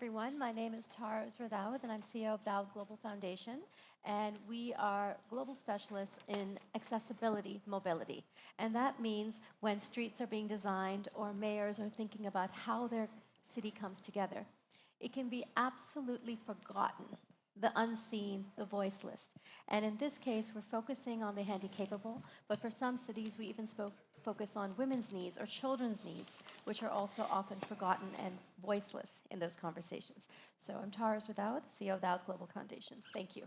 everyone. My name is Uzra Dawood, and I'm CEO of Dawood Global Foundation. And we are global specialists in accessibility mobility. And that means when streets are being designed or mayors are thinking about how their city comes together, it can be absolutely forgotten, the unseen, the voiceless. And in this case, we're focusing on the handy-capable, but for some cities, we even focus on women's needs or children's needs, which are also often forgotten and voiceless in those conversations. So I'm Uzra Dawood, CEO of Dawood Global Foundation. Thank you.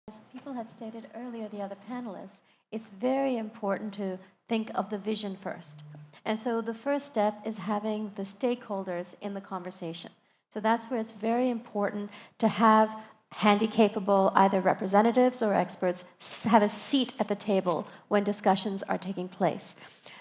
As people have stated earlier, the other panelists, it's very important to think of the vision first. And so the first step is having the stakeholders in the conversation. So that's where it's very important to have handy-capable, either representatives or experts, have a seat at the table when discussions are taking place.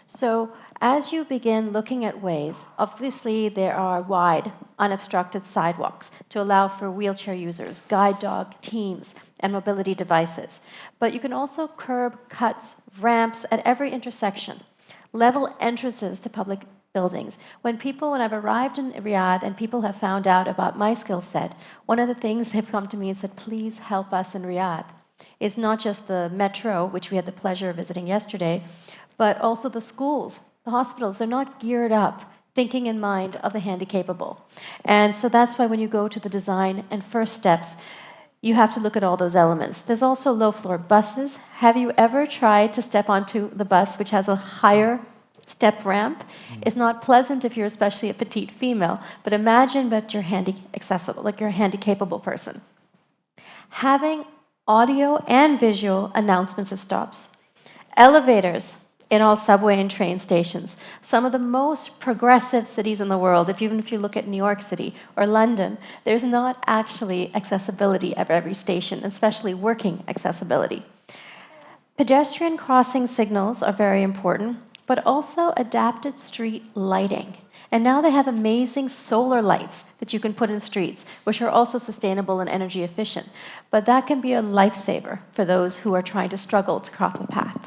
So as you begin looking at ways, obviously there are wide, unobstructed sidewalks to allow for wheelchair users, guide dog teams, and mobility devices. But you can also curb cuts, ramps at every intersection, level entrances to public buildings. When I've arrived in Riyadh and people have found out about my skill set, one of the things they've come to me and said, please help us in Riyadh. It's not just the metro, which we had the pleasure of visiting yesterday, but also the schools, the hospitals. They're not geared up, thinking in mind of the handy-capable. And so that's why when you go to the design and first steps, you have to look at all those elements. There's also low-floor buses. Have you ever tried to step onto the bus, which has a higher step ramp? It's not pleasant if you're especially a petite female, but imagine that you're accessible, like you're a handy-capable person. Having audio and visual announcements at stops. Elevators in all subway and train stations. Some of the most progressive cities in the world, even if you look at New York City or London, there's not actually accessibility at every station, especially working accessibility. Pedestrian crossing signals are very important, but also adapted street lighting. And now they have amazing solar lights that you can put in streets, which are also sustainable and energy efficient. But that can be a lifesaver for those who are trying to struggle to cross the path.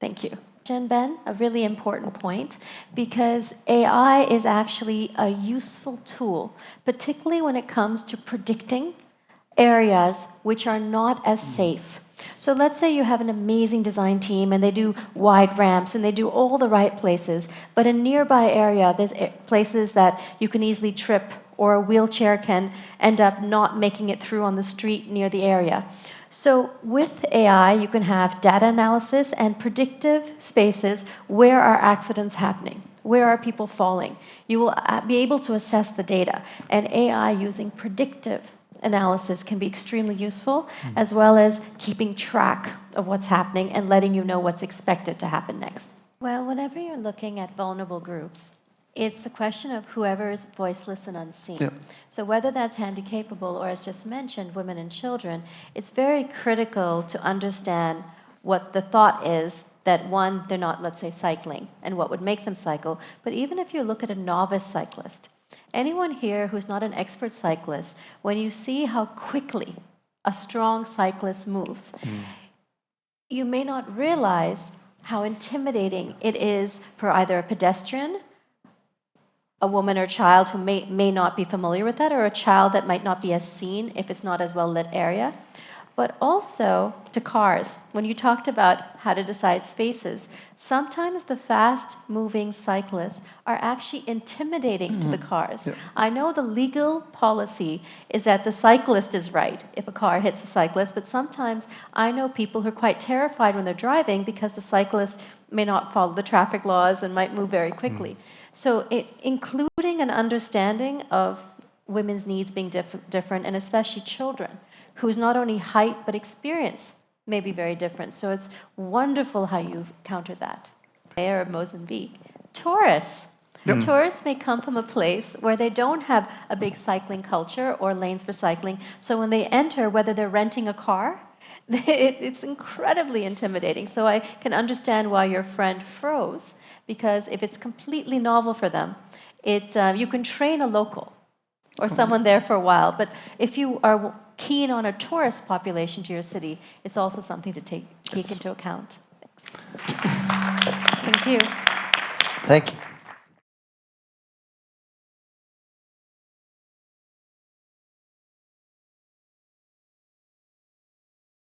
Thank you. Ben, a really important point, because AI is actually a useful tool, particularly when it comes to predicting areas which are not as safe. So let's say you have an amazing design team and they do wide ramps and they do all the right places, but in a nearby area, there's places that you can easily trip or a wheelchair can end up not making it through on the street near the area. So with AI, you can have data analysis and predictive spaces. Where are accidents happening? Where are people falling? You will be able to assess the data, and AI using predictive analysis can be extremely useful, as well as keeping track of what's happening and letting you know what's expected to happen next. Well, whenever you're looking at vulnerable groups, it's a question of whoever is voiceless and unseen. Yep. So whether that's handy-capable or, as just mentioned, women and children, it's very critical to understand what the thought is that, one, they're not, let's say, cycling, and what would make them cycle. But even if you look at a novice cyclist, anyone here who's not an expert cyclist, when you see how quickly a strong cyclist moves, you may not realize how intimidating it is for either a pedestrian, a woman or child who may not be familiar with that, or a child that might not be as seen if it's not as well-lit area, but also to cars. When you talked about how to decide spaces, sometimes the fast-moving cyclists are actually intimidating to the cars. Yep. I know the legal policy is that the cyclist is right if a car hits a cyclist, but sometimes I know people who are quite terrified when they're driving because the cyclist may not follow the traffic laws and might move very quickly. So including an understanding of women's needs being different, and especially children, whose not only height but experience may be very different. So it's wonderful how you've countered that. Mayor of Mozambique. Tourists. Yep. Tourists may come from a place where they don't have a big cycling culture or lanes for cycling. So when they enter, whether they're renting a car, it's incredibly intimidating. So I can understand why your friend froze, because if it's completely novel for them, you can train a local or someone there for a while. But if you are keen on a tourist population to your city, it's also something to take into account. Thanks. Thank you. Thank you.